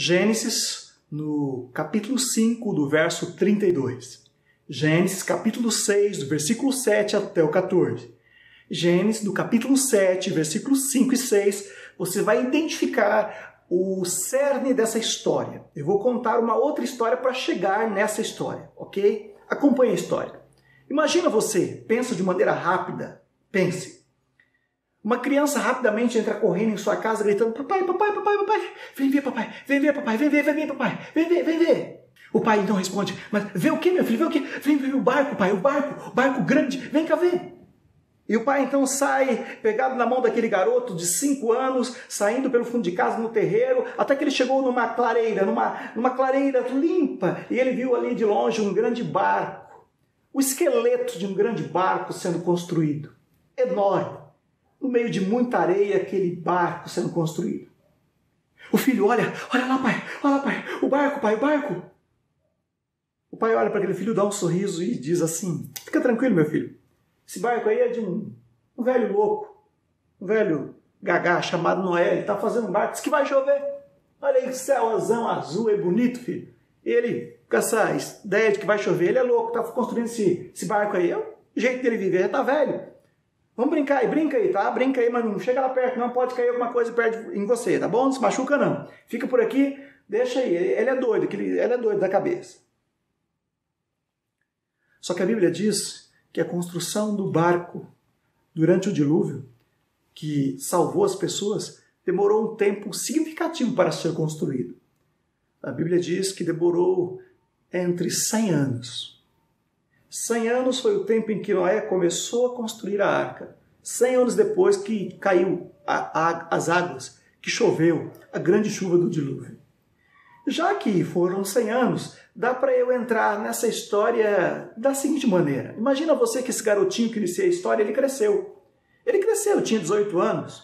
Gênesis, no capítulo 5, do verso 32. Gênesis, capítulo 6, do versículo 7 até o 14. Gênesis, do capítulo 7, versículos 5 e 6, você vai identificar o cerne dessa história. Eu vou contar uma outra história para chegar nessa história, ok? Acompanhe a história. Imagina você, pensa de maneira rápida, pense. Uma criança rapidamente entra correndo em sua casa gritando: papai, papai, papai, papai, vem ver papai, vem ver papai, vem ver papai, vem ver, vem ver. O pai então responde: mas vê o que, meu filho, vê o que? Vem ver o barco, pai, o barco grande, vem cá ver. E o pai então sai, pegado na mão daquele garoto de 5 anos, saindo pelo fundo de casa no terreiro, até que ele chegou numa clareira, numa clareira limpa, e ele viu ali de longe um grande barco, o esqueleto de um grande barco sendo construído, enorme. No meio de muita areia, aquele barco sendo construído. O filho olha lá, pai, o barco, pai, o barco. O pai olha para aquele filho, dá um sorriso e diz assim: fica tranquilo, meu filho, esse barco aí é de um velho louco, um velho gagá chamado Noé, ele está fazendo um barco, diz que vai chover. Olha aí que céuzão azul, é bonito, filho. E ele, com essa ideia de que vai chover, ele é louco, está construindo esse barco aí, é o jeito dele viver, já está velho. Vamos brincar aí, brinca aí, tá? Brinca aí, mas não chega lá perto, não pode cair alguma coisa perto em você, tá bom? Não se machuca, não. Fica por aqui, deixa aí. Ele é doido, ele é doido da cabeça. Só que a Bíblia diz que a construção do barco durante o dilúvio, que salvou as pessoas, demorou um tempo significativo para ser construído. A Bíblia diz que demorou entre 100 anos. 100 anos foi o tempo em que Noé começou a construir a arca. 100 anos depois que caiu as águas, que choveu, a grande chuva do dilúvio. Já que foram 100 anos, dá para eu entrar nessa história da seguinte maneira. Imagina você que esse garotinho que inicia a história, ele cresceu. Ele cresceu, tinha 18 anos.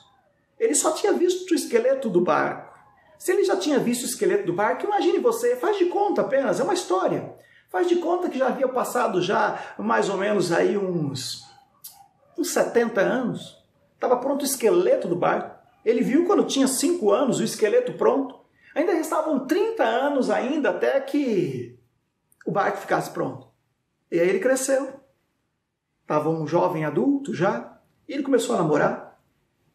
Ele só tinha visto o esqueleto do barco. Se ele já tinha visto o esqueleto do barco, imagine você, faz de conta apenas, é uma história. Faz de conta que já havia passado já mais ou menos aí uns 70 anos. Estava pronto o esqueleto do barco. Ele viu quando tinha 5 anos o esqueleto pronto. Ainda restavam 30 anos ainda até que o barco ficasse pronto. E aí ele cresceu. Estava um jovem adulto já. E ele começou a namorar.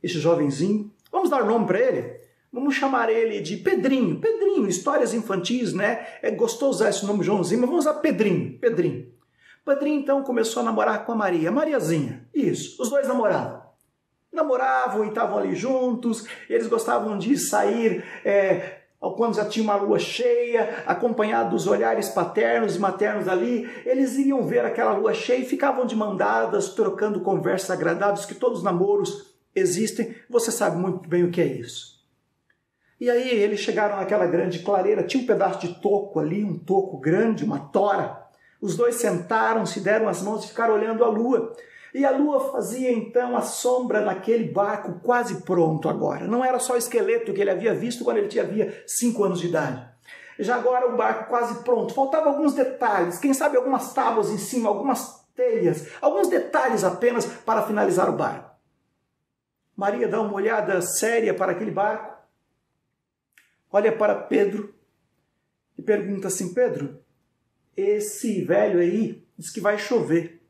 Esse jovenzinho. Vamos dar nome para ele? Vamos chamar ele de Pedrinho. Pedrinho, histórias infantis, né? É gostoso usar esse nome Joãozinho, mas vamos usar Pedrinho. Pedrinho então começou a namorar com a Maria. Mariazinha. Isso, os dois namoravam. Namoravam e estavam ali juntos. Eles gostavam de sair quando já tinha uma lua cheia, acompanhado dos olhares paternos e maternos ali. Eles iam ver aquela lua cheia e ficavam de mão dadas, trocando conversas agradáveis, que todos os namoros existem. Você sabe muito bem o que é isso. E aí eles chegaram naquela grande clareira, tinha um pedaço de toco ali, um toco grande, uma tora. Os dois sentaram, se deram as mãos e ficaram olhando a lua. E a lua fazia então a sombra naquele barco quase pronto agora. Não era só o esqueleto que ele havia visto quando ele havia 5 anos de idade. Já agora o barco quase pronto. Faltavam alguns detalhes, quem sabe algumas tábuas em cima, algumas telhas, alguns detalhes apenas para finalizar o barco. Maria dá uma olhada séria para aquele barco. Olha para Pedro e pergunta assim: Pedro, esse velho aí diz que vai chover.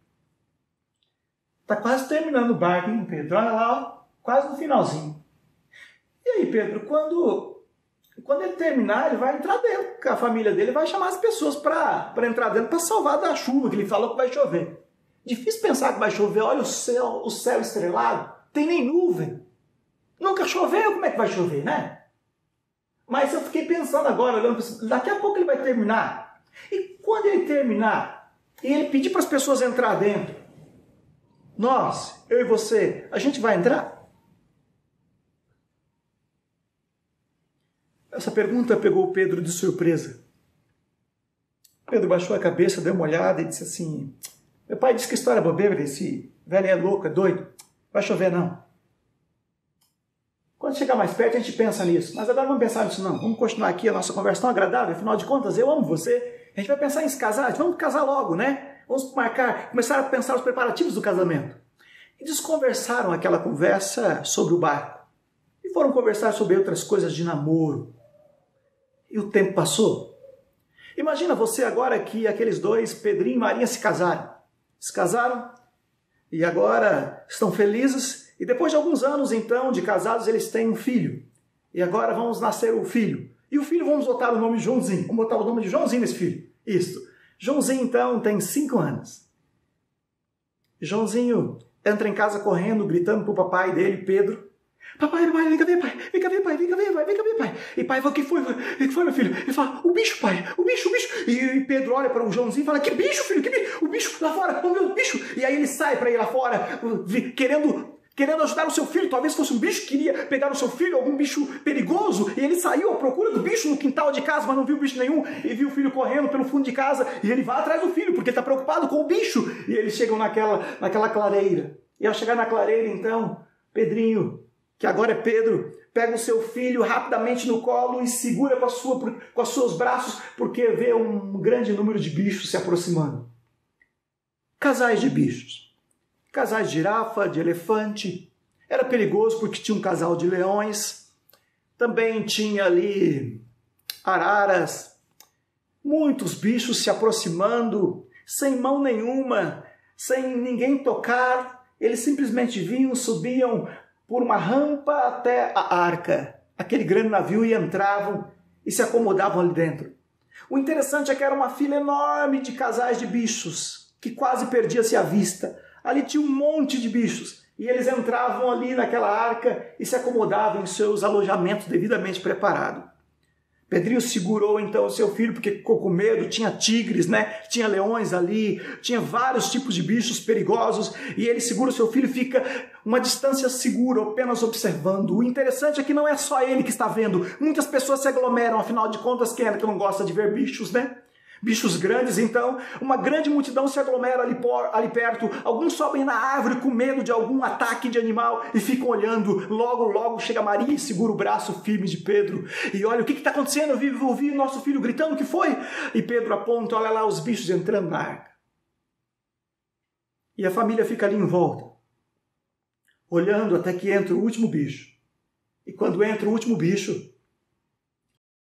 Está quase terminando o barco, hein, Pedro? Olha lá, ó, quase no finalzinho. E aí, Pedro, quando ele terminar, ele vai entrar dentro, com a família dele vai chamar as pessoas para entrar dentro para salvar da chuva, que ele falou que vai chover. Difícil pensar que vai chover, olha o céu estrelado, tem nem nuvem. Nunca choveu, como é que vai chover, né? Mas eu fiquei pensando agora, olhando, daqui a pouco ele vai terminar. E quando ele terminar, e ele pedir para as pessoas entrar dentro, nós, eu e você, a gente vai entrar? Essa pergunta pegou o Pedro de surpresa. Pedro baixou a cabeça, deu uma olhada e disse assim: meu pai disse que história bobeira, esse velho é louco, é doido, vai chover não. Quando chegar mais perto, a gente pensa nisso. Mas agora não vamos pensar nisso, não. Vamos continuar aqui a nossa conversa tão agradável. Afinal de contas, eu amo você. A gente vai pensar em se casar. Vamos casar logo, né? Vamos começar a pensar os preparativos do casamento. Eles conversaram aquela conversa sobre o barco. E foram conversar sobre outras coisas de namoro. E o tempo passou. Imagina você agora que aqueles dois, Pedrinho e Maria, se casaram. Se casaram e agora estão felizes. E depois de alguns anos, então, de casados, eles têm um filho. E agora vamos nascer o filho. E o filho, vamos botar o nome de Joãozinho. Vamos botar o nome de Joãozinho nesse filho. Isso. Joãozinho, então, tem 5 anos. Joãozinho entra em casa correndo, gritando pro papai dele, Pedro. Papai, vem cá ver, pai. Vem cá ver, pai. Vem cá ver, pai. E pai fala, o que foi, meu filho? Ele fala, o bicho, pai. O bicho. E Pedro olha para o Joãozinho e fala, que bicho, filho? Que bicho? O bicho lá fora. O meu bicho. E aí ele sai para ir lá fora, querendo ajudar o seu filho. Talvez fosse um bicho que queria pegar o seu filho, algum bicho perigoso. E ele saiu à procura do bicho no quintal de casa, mas não viu bicho nenhum. E viu o filho correndo pelo fundo de casa. E ele vai atrás do filho, porque está preocupado com o bicho. E eles chegam naquela clareira. E ao chegar na clareira, então, Pedrinho, que agora é Pedro, pega o seu filho rapidamente no colo e segura com os seus braços, porque vê um grande número de bichos se aproximando. Casais de bichos. Casais de girafa, de elefante. Era perigoso porque tinha um casal de leões. Também tinha ali araras. Muitos bichos se aproximando, sem mão nenhuma, sem ninguém tocar. Eles simplesmente vinham, subiam por uma rampa até a arca, aquele grande navio, e entravam e se acomodavam ali dentro. O interessante é que era uma fila enorme de casais de bichos, que quase perdia-se a vista. Ali tinha um monte de bichos, e eles entravam ali naquela arca e se acomodavam em seus alojamentos devidamente preparados. Pedrinho segurou então o seu filho porque ficou com medo, tinha tigres, né? Tinha leões ali, tinha vários tipos de bichos perigosos, e ele segura o seu filho e fica uma distância segura, apenas observando. O interessante é que não é só ele que está vendo, muitas pessoas se aglomeram, afinal de contas, quem é que não gosta de ver bichos, né? Bichos grandes, então, uma grande multidão se aglomera ali perto. Alguns sobem na árvore com medo de algum ataque de animal e ficam olhando. Logo chega Maria e segura o braço firme de Pedro. E olha, o que está acontecendo? Eu ouvi nosso filho gritando, o que foi? E Pedro aponta, olha lá os bichos entrando na arca. E a família fica ali em volta, olhando até que entra o último bicho. E quando entra o último bicho,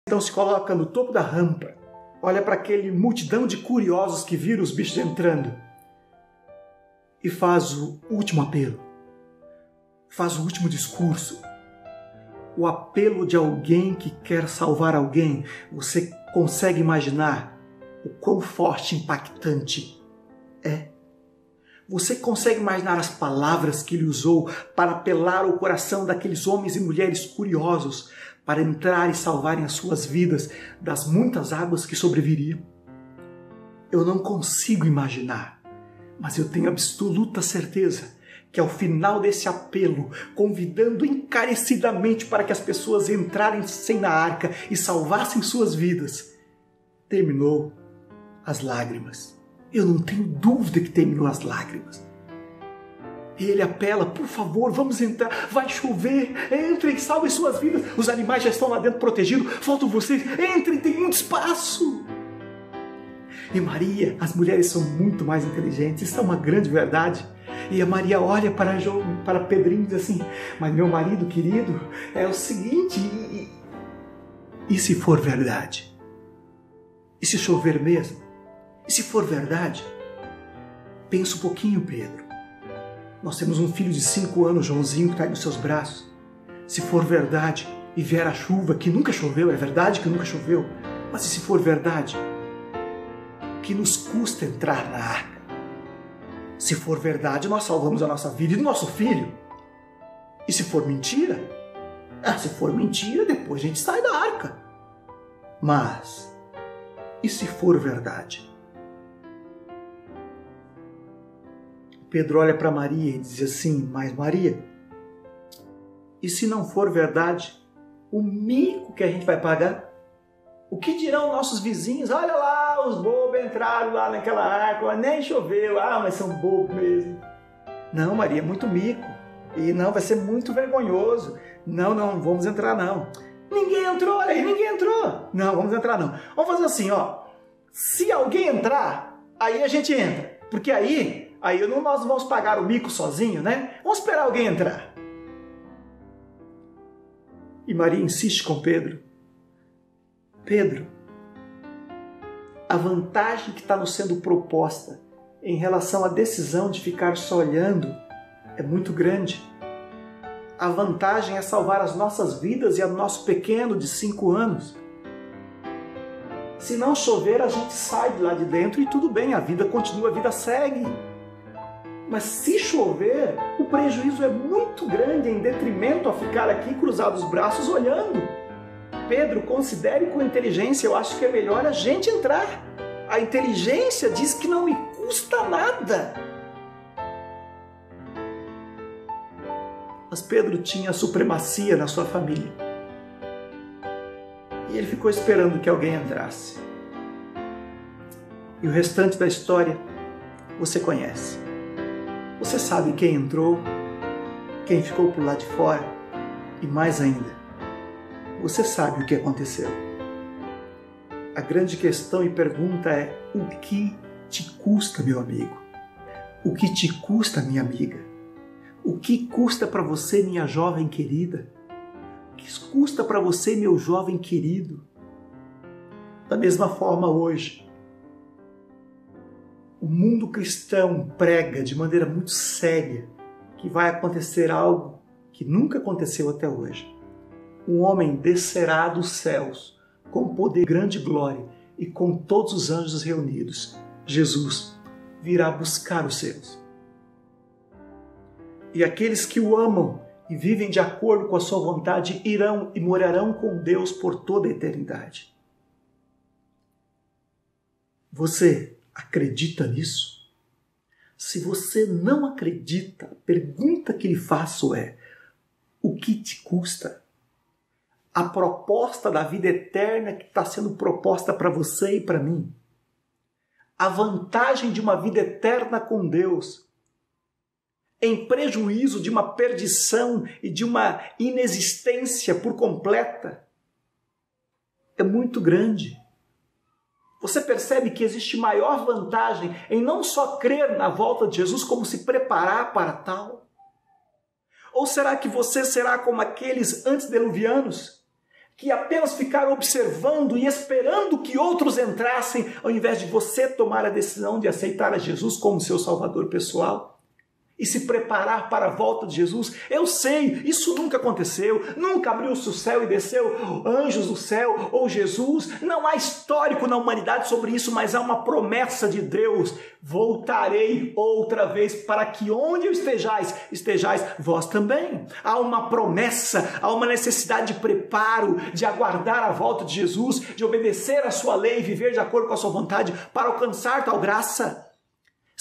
então se coloca no topo da rampa, olha para aquele multidão de curiosos que viram os bichos entrando e faz o último apelo, faz o último discurso, o apelo de alguém que quer salvar alguém. Você consegue imaginar o quão forte e impactante é? Você consegue imaginar as palavras que ele usou para apelar ao coração daqueles homens e mulheres curiosos para entrar e salvarem as suas vidas das muitas águas que sobreviriam? Eu não consigo imaginar, mas eu tenho absoluta certeza que ao final desse apelo, convidando encarecidamente para que as pessoas entrassem na arca e salvassem suas vidas, terminou as lágrimas. Eu não tenho dúvida que terminou as lágrimas. Ele apela, por favor, vamos entrar, vai chover, entrem, salvem suas vidas. Os animais já estão lá dentro protegidos, faltam vocês, entrem, tem muito espaço. E Maria, as mulheres são muito mais inteligentes, isso é uma grande verdade. E a Maria olha para Pedrinho e diz assim, mas meu marido querido, é o seguinte, e se for verdade? E se chover mesmo? E se for verdade? Pensa um pouquinho, Pedro. Nós temos um filho de 5 anos, Joãozinho, que está aí nos seus braços. Se for verdade e vier a chuva, que nunca choveu, é verdade que nunca choveu, mas e se for verdade, que nos custa entrar na arca? Se for verdade, nós salvamos a nossa vida e do nosso filho. E se for mentira? Se for mentira, depois a gente sai da arca. Mas, e se for verdade? Pedro olha para Maria e diz assim, mas Maria, e se não for verdade, o mico que a gente vai pagar? O que dirão nossos vizinhos? Olha lá, os bobos entraram lá naquela arca, nem choveu, mas são bobos mesmo. Não, Maria, é muito mico, e não, vai ser muito vergonhoso. Não, vamos entrar não. Ninguém entrou, olha aí, ninguém entrou. Não, vamos entrar não. Vamos fazer assim, se alguém entrar, aí a gente entra, porque aí nós vamos pagar o mico sozinho, né? Vamos esperar alguém entrar. E Maria insiste com Pedro. Pedro, a vantagem que está nos sendo proposta em relação à decisão de ficar só olhando é muito grande. A vantagem é salvar as nossas vidas e a do nosso pequeno de 5 anos. Se não chover, a gente sai de lá de dentro e tudo bem, a vida continua, a vida segue. Mas se chover, o prejuízo é muito grande em detrimento a ficar aqui cruzados os braços olhando. Pedro, considere com inteligência, eu acho que é melhor a gente entrar. A inteligência diz que não me custa nada. Mas Pedro tinha supremacia na sua família. E ele ficou esperando que alguém entrasse. E o restante da história você conhece. Você sabe quem entrou, quem ficou por lá de fora e mais ainda, você sabe o que aconteceu. A grande questão e pergunta é: o que te custa, meu amigo? O que te custa, minha amiga? O que custa para você, minha jovem querida? O que custa para você, meu jovem querido? Da mesma forma hoje, o mundo cristão prega de maneira muito séria que vai acontecer algo que nunca aconteceu até hoje. Um homem descerá dos céus com poder, grande glória e com todos os anjos reunidos. Jesus virá buscar os seus. E aqueles que o amam e vivem de acordo com a sua vontade irão e morarão com Deus por toda a eternidade. Você acredita nisso? Se você não acredita, a pergunta que lhe faço é: o que te custa? A proposta da vida eterna que está sendo proposta para você e para mim. A vantagem de uma vida eterna com Deus, em prejuízo de uma perdição e de uma inexistência por completa, é muito grande. Você percebe que existe maior vantagem em não só crer na volta de Jesus, como se preparar para tal? Ou será que você será como aqueles antediluvianos, que apenas ficaram observando e esperando que outros entrassem, ao invés de você tomar a decisão de aceitar a Jesus como seu Salvador pessoal? E se preparar para a volta de Jesus? Eu sei, isso nunca aconteceu, nunca abriu-se o céu e desceu anjos do céu ou Jesus. Não há histórico na humanidade sobre isso, mas há uma promessa de Deus: voltarei outra vez para que onde eu estejais vós também. Há uma promessa, há uma necessidade de preparo, de aguardar a volta de Jesus, de obedecer a sua lei e viver de acordo com a sua vontade para alcançar tal graça.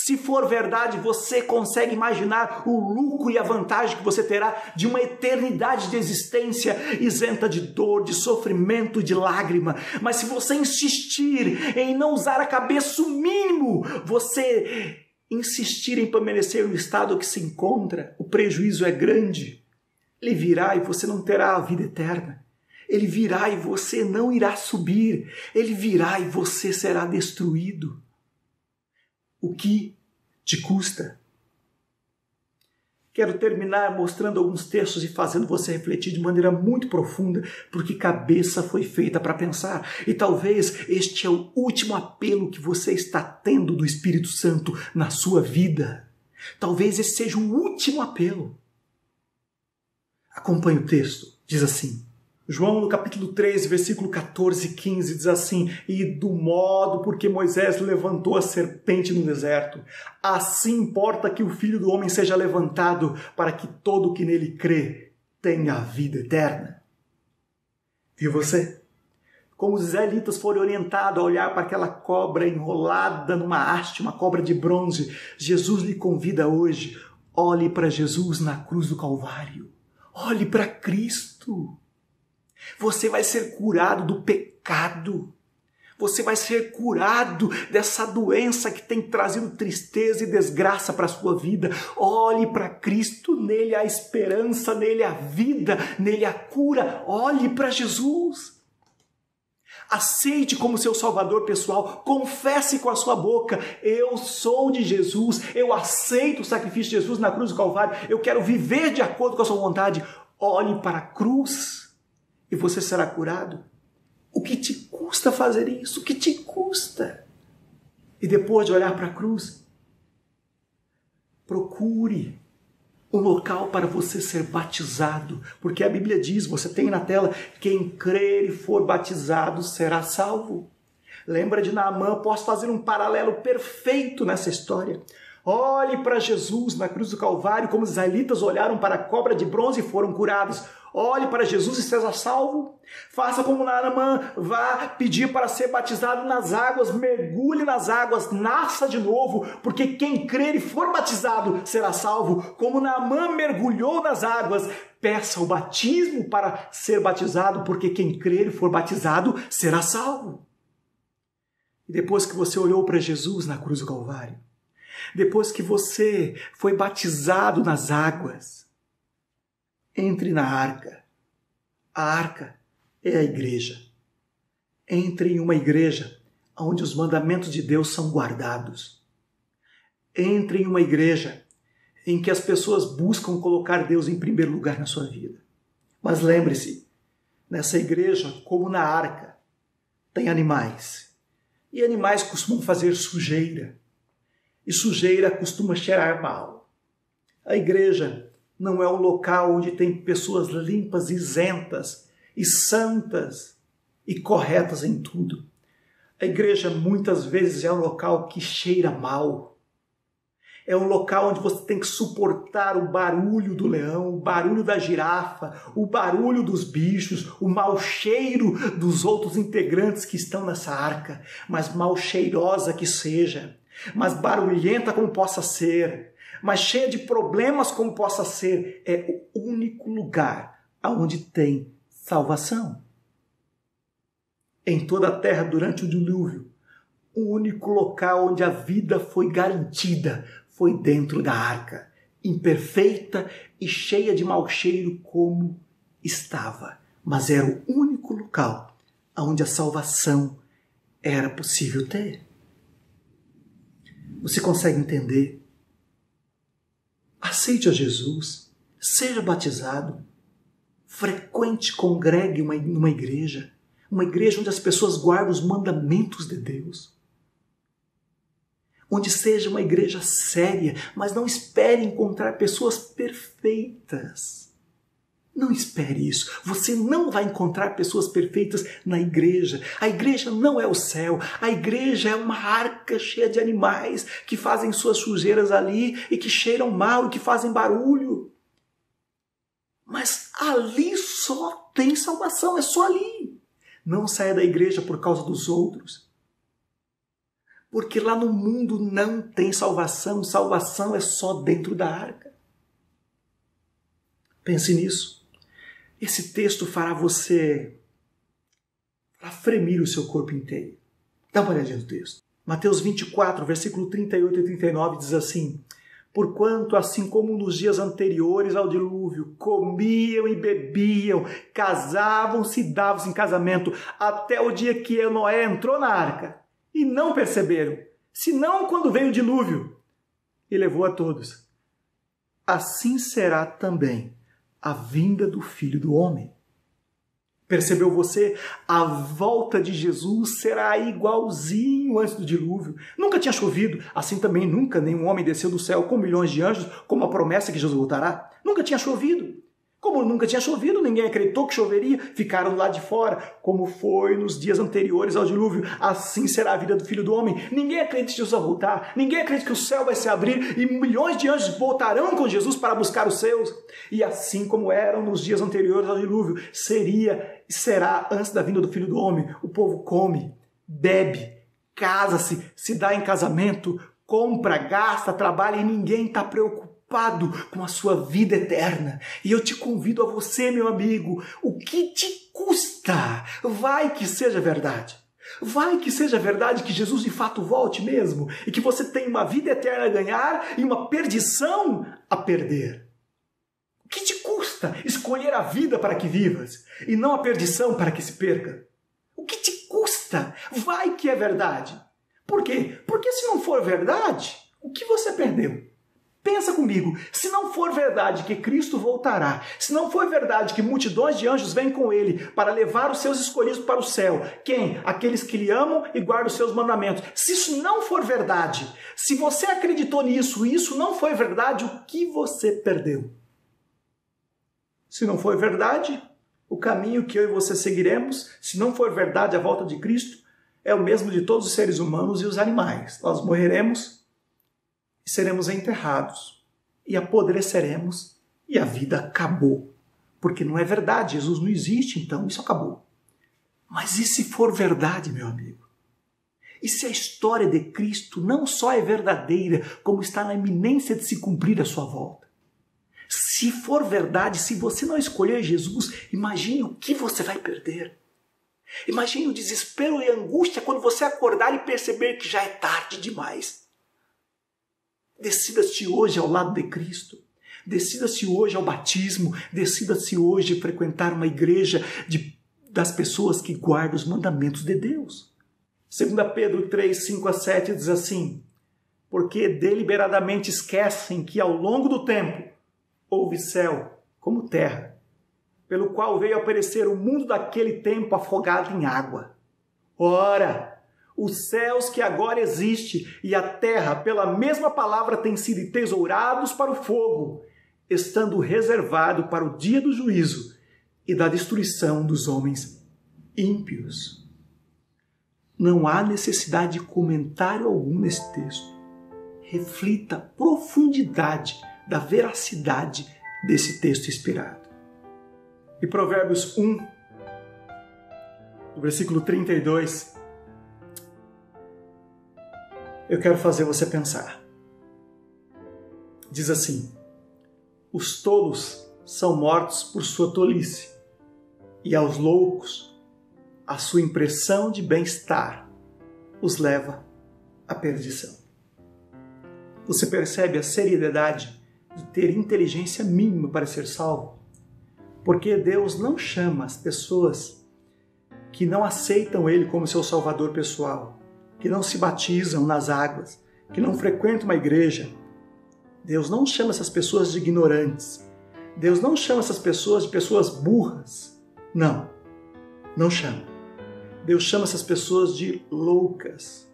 Se for verdade, você consegue imaginar o lucro e a vantagem que você terá de uma eternidade de existência isenta de dor, de sofrimento, de lágrima. Mas se você insistir em não usar a cabeça o mínimo, você insistir em permanecer no estado que se encontra, o prejuízo é grande. Ele virá e você não terá a vida eterna. Ele virá e você não irá subir. Ele virá e você será destruído. O que te custa? Quero terminar mostrando alguns textos e fazendo você refletir de maneira muito profunda, porque cabeça foi feita para pensar. E talvez este é o último apelo que você está tendo do Espírito Santo na sua vida. Talvez esse seja o último apelo. Acompanhe o texto. Diz assim: João, no capítulo 13, versículo 14 e 15, diz assim: e do modo porque Moisés levantou a serpente no deserto, assim importa que o Filho do Homem seja levantado, para que todo o que nele crê tenha a vida eterna. Viu você? Como os israelitas foram orientados a olhar para aquela cobra enrolada numa haste, uma cobra de bronze, Jesus lhe convida hoje: olhe para Jesus na cruz do Calvário. Olhe para Cristo. Você vai ser curado do pecado. Você vai ser curado dessa doença que tem trazido tristeza e desgraça para a sua vida. Olhe para Cristo, nele há esperança, nele há vida, nele há cura. Olhe para Jesus. Aceite como seu Salvador pessoal. Confesse com a sua boca: eu sou de Jesus. Eu aceito o sacrifício de Jesus na cruz do Calvário. Eu quero viver de acordo com a sua vontade. Olhe para a cruz e você será curado. O que te custa fazer isso? O que te custa? E depois de olhar para a cruz, procure um local para você ser batizado, porque a Bíblia diz, você tem na tela, quem crer e for batizado será salvo. Lembra de Naamã? Posso fazer um paralelo perfeito nessa história. Olhe para Jesus na cruz do Calvário, como os israelitas olharam para a cobra de bronze e foram curados. Olhe para Jesus e seja salvo. Faça como Naamã, vá pedir para ser batizado nas águas, mergulhe nas águas, nasça de novo, porque quem crer e for batizado será salvo. Como Naamã mergulhou nas águas, peça o batismo para ser batizado, porque quem crer e for batizado será salvo. E depois que você olhou para Jesus na cruz do Calvário, depois que você foi batizado nas águas, entre na arca. A arca é a igreja. Entre em uma igreja onde os mandamentos de Deus são guardados. Entre em uma igreja em que as pessoas buscam colocar Deus em primeiro lugar na sua vida. Mas lembre-se, nessa igreja, como na arca, tem animais. E animais costumam fazer sujeira. E sujeira costuma cheirar mal. A igreja não é um local onde tem pessoas limpas, isentas e santas e corretas em tudo. A igreja muitas vezes é um local que cheira mal. É um local onde você tem que suportar o barulho do leão, o barulho da girafa, o barulho dos bichos, o mau cheiro dos outros integrantes que estão nessa arca. Mas mal cheirosa que seja, mas barulhenta como possa ser, mas cheia de problemas como possa ser, é o único lugar onde tem salvação. Em toda a terra durante o dilúvio, o único local onde a vida foi garantida foi dentro da arca, imperfeita e cheia de mau cheiro como estava. Mas era o único local onde a salvação era possível ter. Você consegue entender? Aceite a Jesus, seja batizado, frequente, congregue numa igreja onde as pessoas guardam os mandamentos de Deus, onde seja uma igreja séria, mas não espere encontrar pessoas perfeitas. Não espere isso. Você não vai encontrar pessoas perfeitas na igreja. A igreja não é o céu. A igreja é uma arca cheia de animais que fazem suas sujeiras ali e que cheiram mal e que fazem barulho. Mas ali só tem salvação, é só ali. Não saia da igreja por causa dos outros. Porque lá no mundo não tem salvação. Salvação é só dentro da arca. Pense nisso. Esse texto fará você fremir o seu corpo inteiro. Dá uma olhadinha no texto. Mateus 24, versículo 38 e 39 diz assim: porquanto, assim como nos dias anteriores ao dilúvio, comiam e bebiam, casavam-se e davam-se em casamento, até o dia que Noé entrou na arca, e não perceberam, senão quando veio o dilúvio e levou a todos. Assim será também a vinda do Filho do Homem. Percebeu você? A volta de Jesus será igualzinho antes do dilúvio. Nunca tinha chovido, assim também nunca nenhum homem desceu do céu com milhões de anjos, como a promessa que Jesus voltará. Nunca tinha chovido. Como nunca tinha chovido, ninguém acreditou que choveria, ficaram lá de fora, como foi nos dias anteriores ao dilúvio. Assim será a vida do Filho do Homem. Ninguém acredita que Jesus vai voltar, ninguém acredita que o céu vai se abrir e milhões de anjos voltarão com Jesus para buscar os seus. E assim como eram nos dias anteriores ao dilúvio, seria e será antes da vinda do Filho do Homem. O povo come, bebe, casa-se, se dá em casamento, compra, gasta, trabalha e ninguém está preocupado com a sua vida eterna. E eu te convido a você, meu amigo, o que te custa? Vai que seja verdade. Vai que seja verdade que Jesus de fato volte mesmo e que você tenha uma vida eterna a ganhar e uma perdição a perder. O que te custa escolher a vida para que vivas e não a perdição para que se perca? O que te custa? Vai que é verdade. Por quê? Porque se não for verdade, o que você perdeu? Pensa comigo, se não for verdade que Cristo voltará, se não for verdade que multidões de anjos vêm com ele para levar os seus escolhidos para o céu, quem? Aqueles que lhe amam e guardam os seus mandamentos. Se isso não for verdade, se você acreditou nisso e isso não foi verdade, o que você perdeu? Se não for verdade, o caminho que eu e você seguiremos, se não for verdade a volta de Cristo, é o mesmo de todos os seres humanos e os animais. Nós morreremos, seremos enterrados e apodreceremos e a vida acabou. Porque não é verdade, Jesus não existe, então isso acabou. Mas e se for verdade, meu amigo? E se a história de Cristo não só é verdadeira, como está na iminência de se cumprir a sua volta? Se for verdade, se você não escolher Jesus, imagine o que você vai perder. Imagine o desespero e a angústia quando você acordar e perceber que já é tarde demais. Decida-se hoje ao lado de Cristo. Decida-se hoje ao batismo. Decida-se hoje a frequentar uma igreja das pessoas que guardam os mandamentos de Deus. 2 Pedro 3, 5-7 diz assim: porque deliberadamente esquecem que ao longo do tempo houve céu como terra, pelo qual veio aparecer o mundo daquele tempo afogado em água. Ora, os céus que agora existem e a terra, pela mesma palavra, têm sido entesourados para o fogo, estando reservado para o dia do juízo e da destruição dos homens ímpios. Não há necessidade de comentário algum nesse texto. Reflita a profundidade da veracidade desse texto inspirado. E Provérbios 1, no versículo 32, eu quero fazer você pensar. Diz assim: os tolos são mortos por sua tolice, e aos loucos a sua impressão de bem-estar os leva à perdição. Você percebe a seriedade de ter inteligência mínima para ser salvo? Porque Deus não chama as pessoas que não aceitam Ele como seu salvador pessoal, que não se batizam nas águas, que não frequentam uma igreja. Deus não chama essas pessoas de ignorantes. Deus não chama essas pessoas de pessoas burras. Não, não chama. Deus chama essas pessoas de loucas.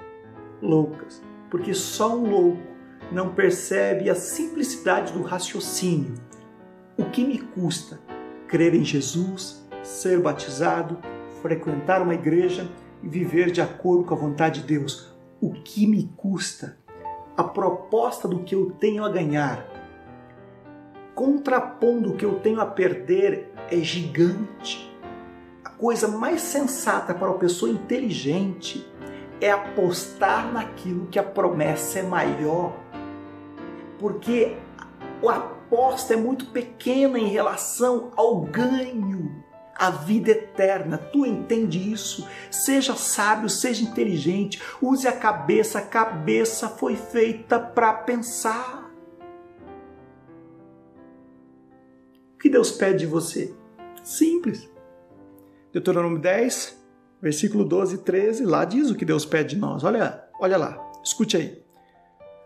Loucas. Porque só um louco não percebe a simplicidade do raciocínio. O que me custa crer em Jesus, ser batizado, frequentar uma igreja e viver de acordo com a vontade de Deus? O que me custa? A proposta do que eu tenho a ganhar, contrapondo o que eu tenho a perder, é gigante. A coisa mais sensata para uma pessoa inteligente é apostar naquilo que a promessa é maior. Porque a aposta é muito pequena em relação ao ganho, a vida eterna. Tu entende isso? Seja sábio, seja inteligente, use a cabeça foi feita para pensar. O que Deus pede de você? Simples. Deuteronômio 10, versículo 12 e 13, lá diz o que Deus pede de nós. Olha lá, escute aí.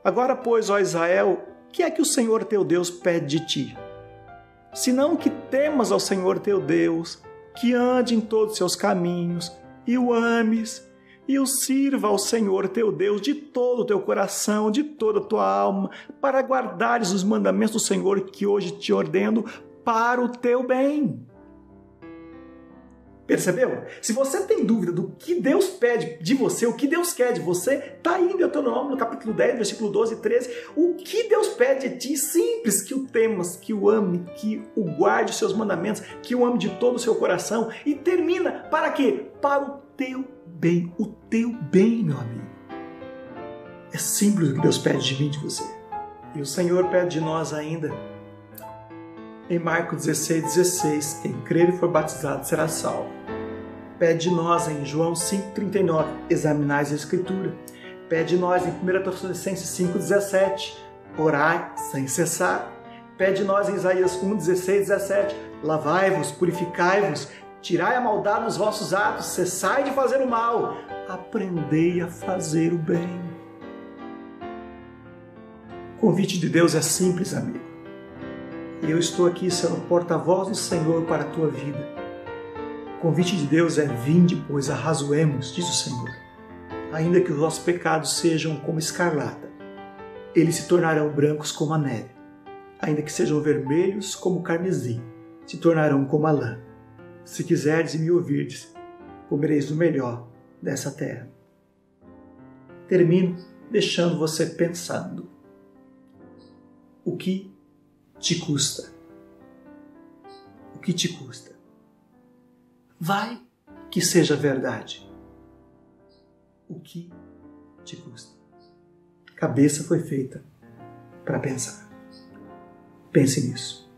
Agora, pois, ó Israel, o que é que o Senhor teu Deus pede de ti? Senão que temas ao Senhor teu Deus, que ande em todos os seus caminhos, e o ames, e o sirva ao Senhor teu Deus de todo o teu coração, de toda a tua alma, para guardares os mandamentos do Senhor que hoje te ordeno para o teu bem. Percebeu? Se você tem dúvida do que Deus pede de você, o que Deus quer de você, está aí em Deuteronômio, no capítulo 10, versículo 12 e 13. O que Deus pede de ti? Simples: que o temas, que o ame, que o guarde os seus mandamentos, que o ame de todo o seu coração. E termina, para quê? Para o teu bem. O teu bem, meu amigo. É simples o que Deus pede de mim e de você. E o Senhor pede de nós ainda, em Marcos 16:16, quem crer e for batizado será salvo. Pede de nós em João 5,39, examinais a Escritura. Pede de nós em 1 Tessalonicenses 5,17, orai sem cessar. Pede de nós em Isaías 1,16, 17, lavai-vos, purificai-vos, tirai a maldade dos vossos atos, cessai de fazer o mal, aprendei a fazer o bem. O convite de Deus é simples, amigo. E eu estou aqui sendo porta-voz do Senhor para a tua vida. O convite de Deus é: vinde, pois arrazoemos, diz o Senhor. Ainda que os nossos pecados sejam como escarlata, eles se tornarão brancos como a neve. Ainda que sejam vermelhos como o carmesim, se tornarão como a lã. Se quiserdes e me ouvirdes, comereis do melhor dessa terra. Termino deixando você pensando. O que te custa? O que te custa? Vai que seja verdade. O que te custa? A cabeça foi feita para pensar. Pense nisso.